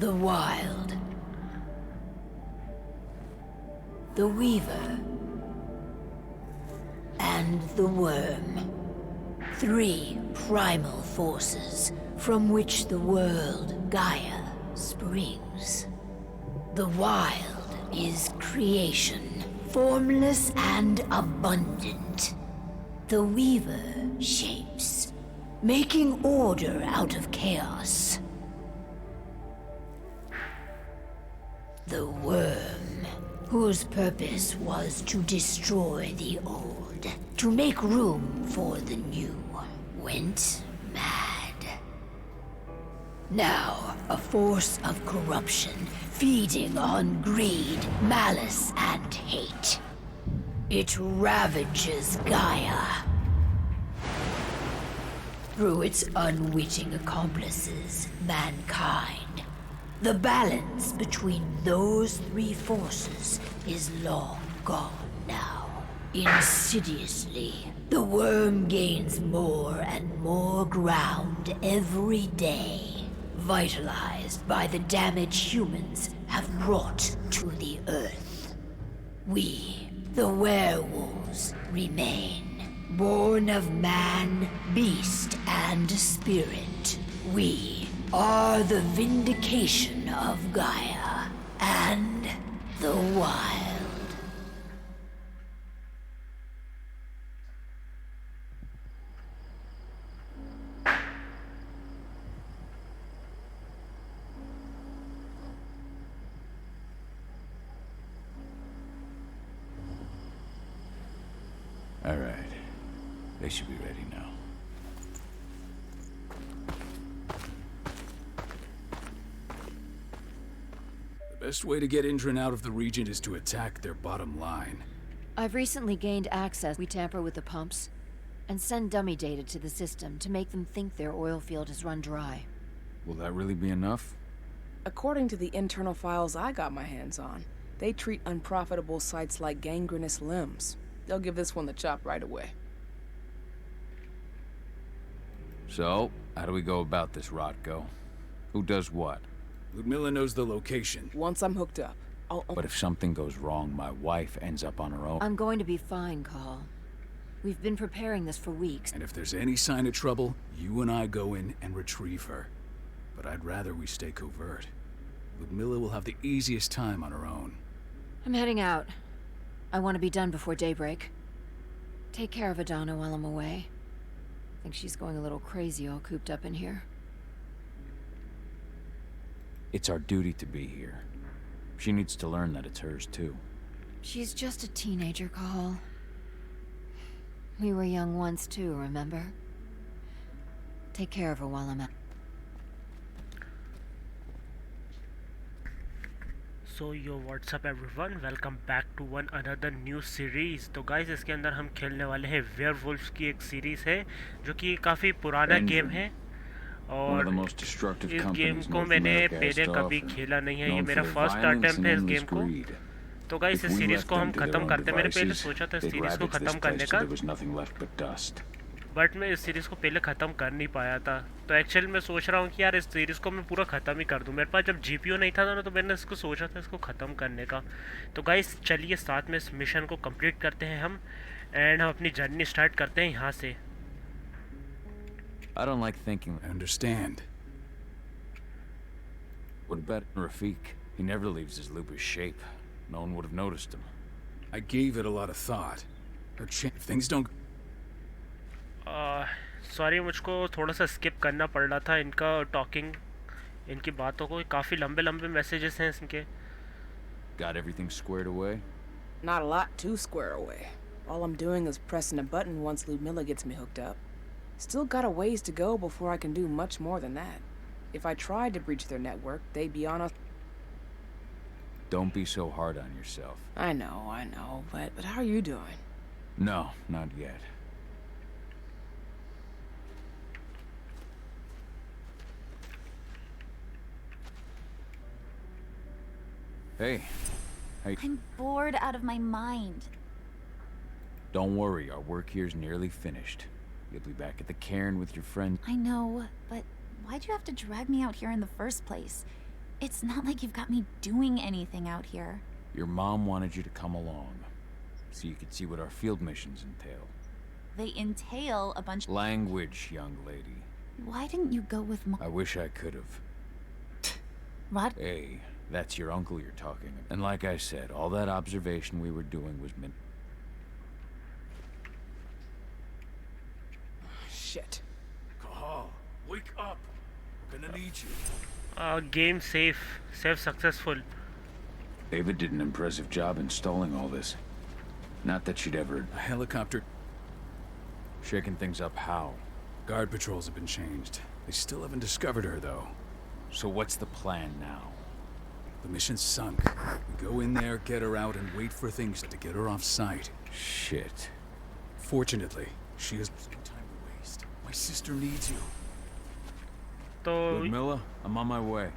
The Wild. The Weaver. And the Worm. 3 primal forces from which the world, Gaia, springs. The Wild is creation, formless and abundant. The Weaver shapes, making order out of chaos. The Worm, whose purpose was to destroy the old, to make room for the new, went mad. Now, a force of corruption, feeding on greed, malice, and hate. It ravages Gaia. Through its unwitting accomplices, mankind. The balance between those 3 forces is long gone now. Insidiously, the worm gains more and more ground every day, vitalized by the damage humans have brought to the earth. We, the werewolves, remain, born of man, beast, and spirit. We are the vindication of Gaia and the Wild. All right. They should be ready now. The best way to get Indran out of the region is to attack their bottom line. I've recently gained access. We tamper with the pumps and send dummy data to the system to make them think their oil field has run dry. Will that really be enough? According to the internal files I got my hands on, they treat unprofitable sites like gangrenous limbs. They'll give this one the chop right away. So, how do we go about this, Rotko? Who does what? Ludmilla knows the location. Once I'm hooked up, I'll... But if something goes wrong, my wife ends up on her own. I'm going to be fine, Call. We've been preparing this for weeks. And if there's any sign of trouble, you and I go in and retrieve her. But I'd rather we stay covert. Ludmilla will have the easiest time on her own. I'm heading out. I want to be done before daybreak. Take care of Adana while I'm away. I think she's going a little crazy all cooped up in here. It's our duty to be here. She needs to learn that it's hers, too. She's just a teenager, Call. We were young once, too, remember? Take care of her while I'm out. So yo what's up everyone, welcome back to one another new series। तो guys इसके अंदर हम खेलने वाले हैं वेयरवुल्फ्स की एक series है जो कि काफ़ी पुराना गेम है और इस गेम को मैंने पहले कभी खेला नहीं है। ये मेरा फर्स्ट अटेम्प्ट है इस गेम को। तो गाइस इस सीरीज़ को हम ख़त्म करते हैं। मैंने पहले सोचा था इस सीरीज़ को ख़त्म करने का, बट मैं इस सीरीज़ को पहले ख़त्म कर नहीं पाया था। तो एक्चुअली मैं सोच रहा हूँ कि यार इस सीरीज़ को मैं पूरा ख़त्म ही कर दूँ। मेरे पास जब जीपीयू नहीं था ना तो मैंने इसको सोचा था इसको ख़त्म करने का। तो गाइस चलिए साथ में इस मिशन को कंप्लीट करते हैं हम एंड हम अपनी जर्नी स्टार्ट करते हैं यहाँ से। I don't like thinking. I understand. What about Rafik? He never leaves his lupus shape. No one would have noticed him. I gave it a lot of thought. If things don't... sorry मुझको थोड़ा सा skip करना पड़ रहा था इनका talking, इनकी बातों को। काफ़ी लंबे लंबे मैसेजेस हैं इनके। Got everything squared away? Not a lot to square away. All I'm doing is pressing a button once Ludmilla gets me hooked up. Still got a ways to go before I can do much more than that. If I tried to breach their network, they'd be on us. Don't be so hard on yourself. I know, but how are you doing? No, not yet. Hey. I'm bored out of my mind. Don't worry, our work here's nearly finished. You'll be back at the cairn with your friend. I know, but why'd you have to drag me out here in the first place? It's not like you've got me doing anything out here. Your mom wanted you to come along, so you could see what our field missions entail. They entail a bunch. Language, young lady. Why didn't you go with I wish I could have. Rod? Hey, that's your uncle you're talking about. And like I said, all that observation we were doing was meant... Shit. Cahal, wake up. We're gonna need you. Game safe. Save successful. Ava did an impressive job installing all this. Not that she'd ever... A helicopter. Shaking things up how? Guard patrols have been changed. They still haven't discovered her, though. So what's the plan now? The mission's sunk. We go in there, get her out, and wait for things to get her off site. Shit. Fortunately, she has no time to waste. My sister needs you. तो Ludmilla, I'm on my way.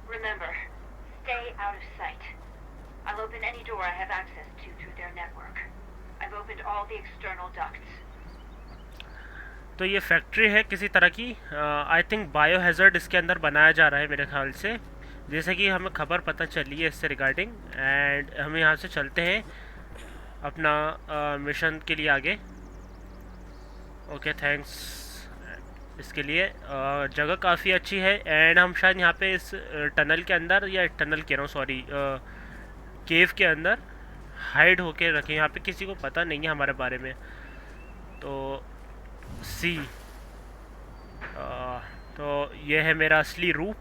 Remember, stay out of sight. I'll open any door I have access to through their network. I've opened all the external ducts. तो ये factory है किसी तरह की. I think बायोहैज़र्ड इसके अंदर बनाया जा रहा है मेरे ख्याल से, जैसे कि हमें खबर पता चली है इससे रिगार्डिंग. एंड हम यहाँ से चलते हैं अपना मिशन के लिए आगे. ओके थैंक्स इसके लिए. जगह काफ़ी अच्छी है. एंड हम शायद यहाँ पे इस टनल के अंदर, या टनल कह रहा हूँ सॉरी, केव के अंदर हाइड होके रखे. यहाँ पे किसी को पता नहीं है हमारे बारे में. तो सी तो ये है मेरा असली रूप,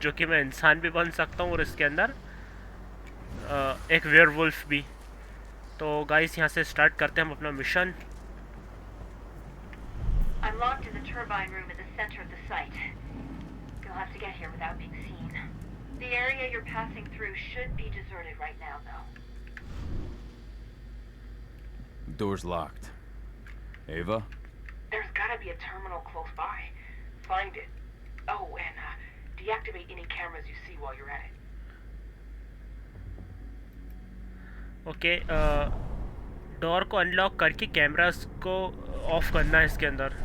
जो कि मैं इंसान भी बन सकता हूँ और इसके अंदर एक वेयरवुल्फ भी. तो गाइस यहाँ से स्टार्ट करते हैं हम अपना mission. I'm locked in the turbine room at the center of the site. You'll have to get here without being seen. The area you're passing through should be deserted right now, though. The door's locked. Ava? There's gotta be a terminal close by. Find it. Oh, and deactivate any cameras you see while you're at it. Okay door को unlock करके cameras को of करना है इसके अंदर.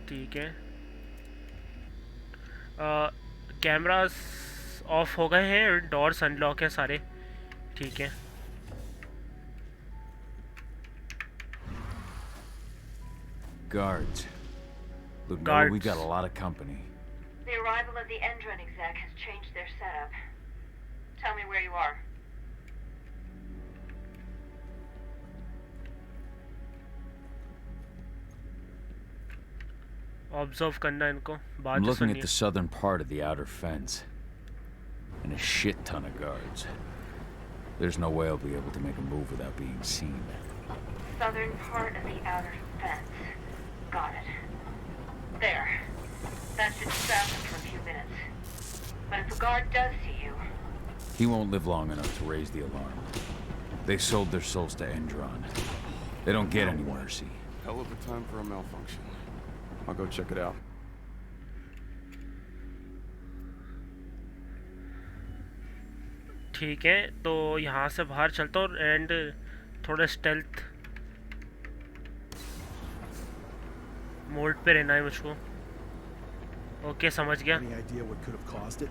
ठीक है. Cameras of हो गए हैं, डोर्स अनलॉक है सारे. ठीक है. Guards. Look, Guards. we got a lot of company. The arrival of the Endron exec has changed their setup. Tell me where you are. Observe करना इनको. I'm बात looking at सुनिए. the southern part of the outer fence. And a shit ton of guards. There's no way I'll be able to make a move without being seen. Southern part of the outer fence. Got it. There. That should distract them for a few minutes. But if a guard does see you... He won't live long enough to raise the alarm. They sold their souls to Endron. They don't get any mercy. Hell of a time for a malfunction. I'll go check it out. ठीक है, तो यहाँ से बाहर चलता हूँ and थोड़ा stealth mode पे रहना है मुझको. ओके समझ गया. Any idea what could have caused it?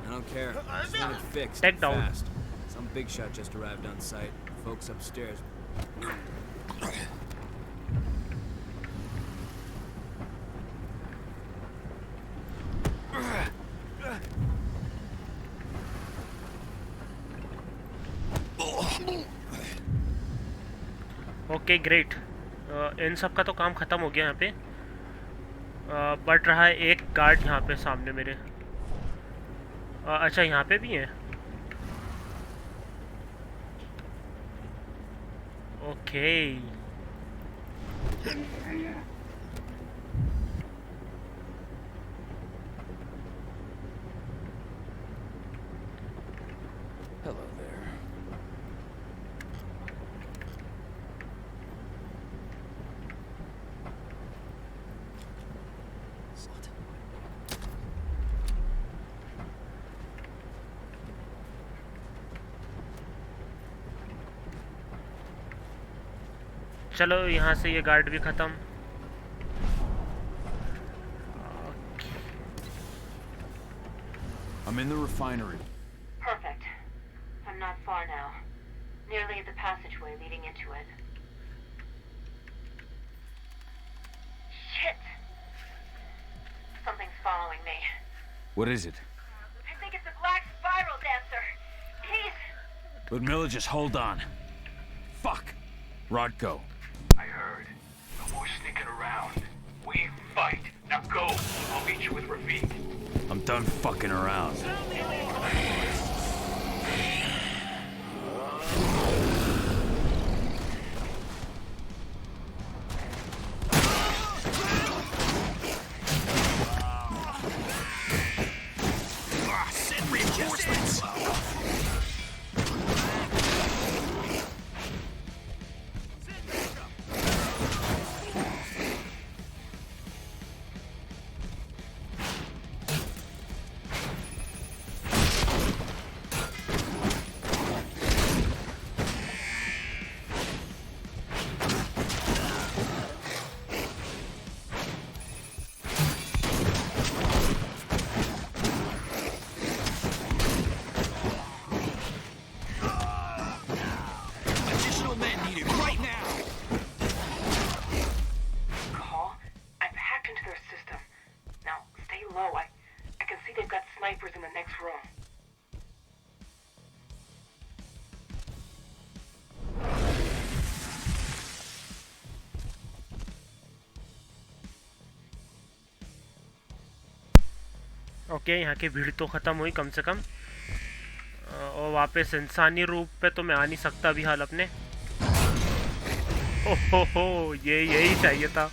I don't care. Just want it fixed. Take down. Fast. Some big shot just arrived on site. Folks upstairs. Okay great. इन सब का तो काम ख़त्म हो गया यहाँ पे. बट रहा है एक गार्ड यहाँ पे सामने मेरे. अच्छा यहाँ पे भी है. Okay Hello there. चलो यहाँ से ये गार्ड भी ख़त्म. I'm in the refinery. Perfect. I'm not far now. Nearly at the passageway leading into it. Shit! Something's following me. What is it? I think it's a black spiral dancer. He's... Ludmilla, just hold on. Fuck! Rodko. I heard. No more sneaking around. We fight. Now go. I'll meet you with Rafiq. I'm done fucking around. Send reinforcements! Okay यहाँ की भीड़ तो ख़त्म हुई कम से कम और वापस इंसानी रूप पे तो मैं आ नहीं सकता अभी हाल अपने हो ये यही चाहिए था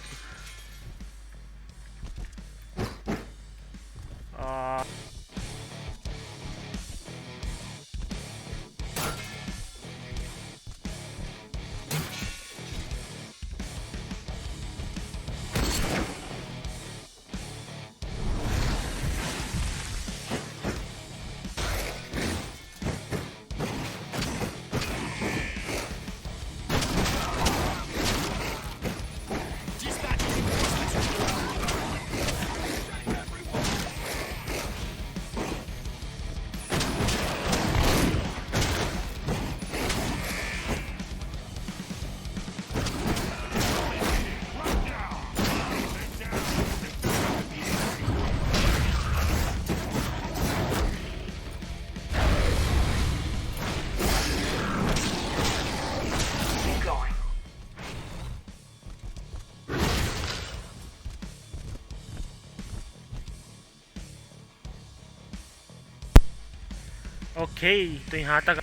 ओके तो यहाँ तक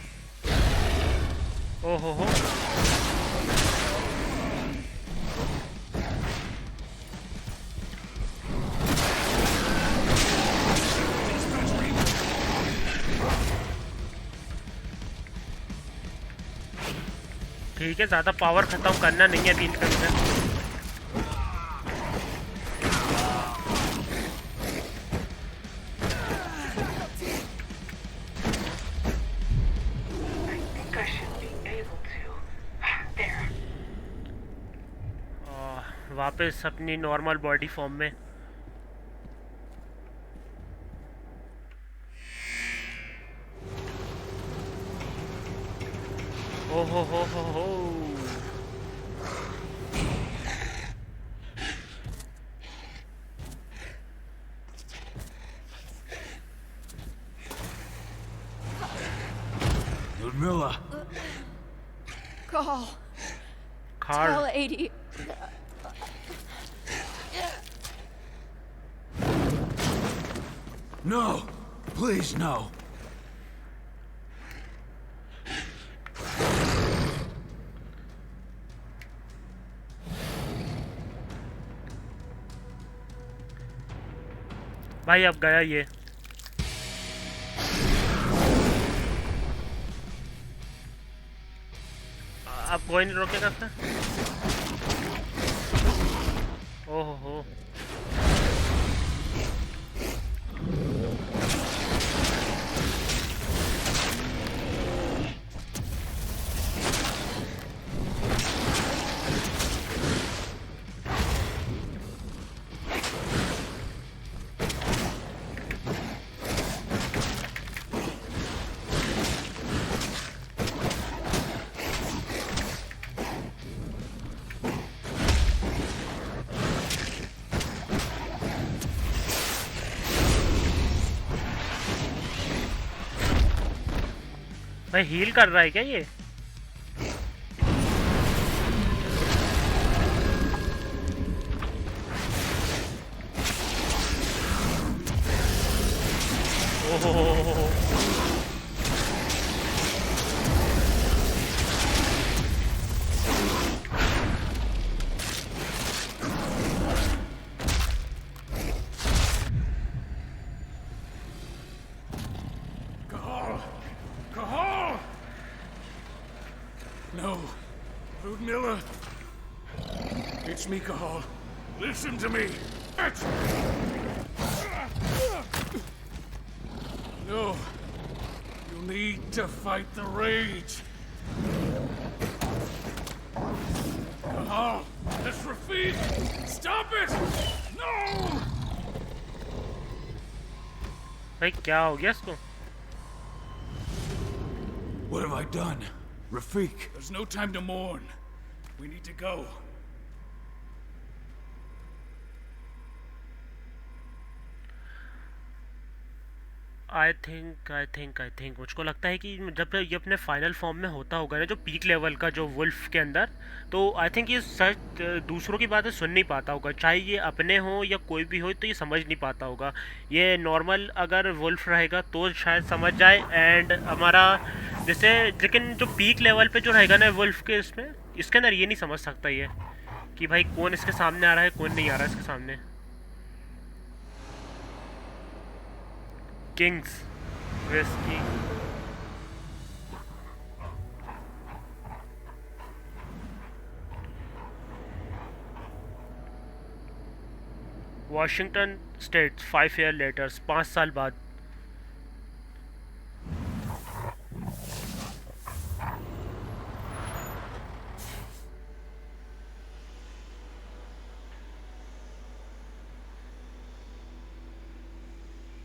ओहो हो ठीक है ज़्यादा पावर ख़त्म करना नहीं है अभी इनका इधर वापस अपनी नॉर्मल बॉडी फॉर्म में ओहो हो Ludmilla. Call. Carl. Tell 80. No, please no. भाई अब गया ये अब कोई नहीं रोकेगा फिर ओहो हो भाई हील कर रहा है क्या ये? ओहो No. Ludmilla. It's me, Cahal. Listen to me. No. You need to fight the rage. Cahal, that's Rafik. Stop it! No! भाई क्या हो गया इसको? What have I done? Rafik. There's no time to mourn. We need to go. I think मुझको लगता है कि जब ये अपने फाइनल फॉर्म में होता होगा ना, जो पीक लेवल का जो वुल्फ के अंदर, तो आई थिंक ये सच दूसरों की बातें सुन नहीं पाता होगा, चाहे ये अपने हो या कोई भी हो, तो ये समझ नहीं पाता होगा। ये नॉर्मल अगर वुल्फ रहेगा तो शायद समझ जाए, एंड हमारा जैसे, लेकिन जो पीक लेवल पे जो रहेगा ना वुल्फ के, इसके अंदर ये नहीं समझ सकता ये कि भाई कौन इसके सामने आ रहा है, कौन नहीं आ रहा है इसके सामने। Kings whiskey. Washington State 5 year later, 5 साल बाद।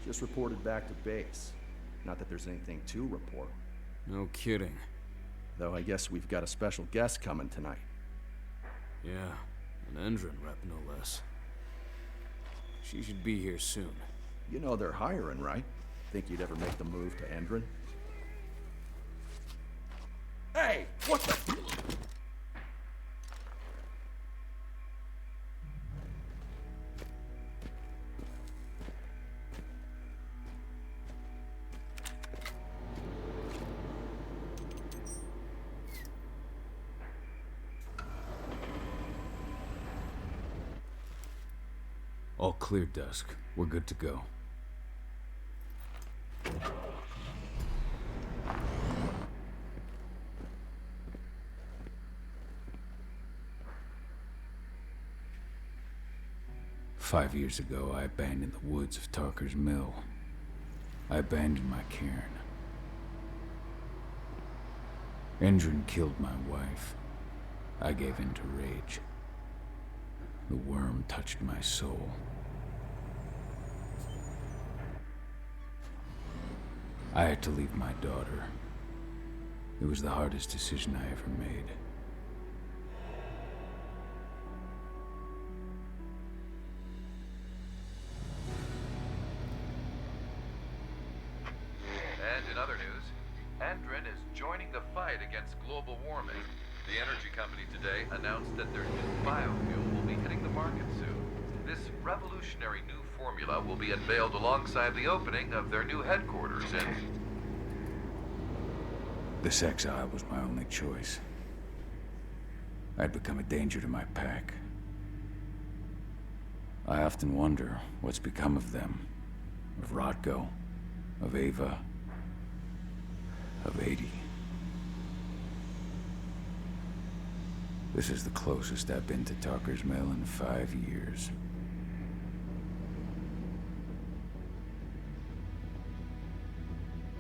Just reported back to base. Not that there's anything to report. No kidding. Though I guess we've got a special guest coming tonight. Yeah, an Endron rep, no less. She should be here soon. You know they're hiring, right? Think you'd ever make the move to Endron? Hey! What the... All clear, Dusk. We're good to go. "5 years ago, I abandoned the woods of Tarker's Mill. I abandoned my cairn. Endron killed my wife. I gave in to rage. The worm touched my soul. I had to leave my daughter. It was the hardest decision I ever made. And in other news, Endron is joining the fight against global warming. The energy company today announced that their new biofuel will be hitting the market soon. This revolutionary new formula will be unveiled alongside the opening of their new headquarters in... This exile was my only choice. I'd become a danger to my pack. I often wonder what's become of them. Of Rodko, of Ava, of 80. This is the closest I've been to Talker's Mill in 5 years.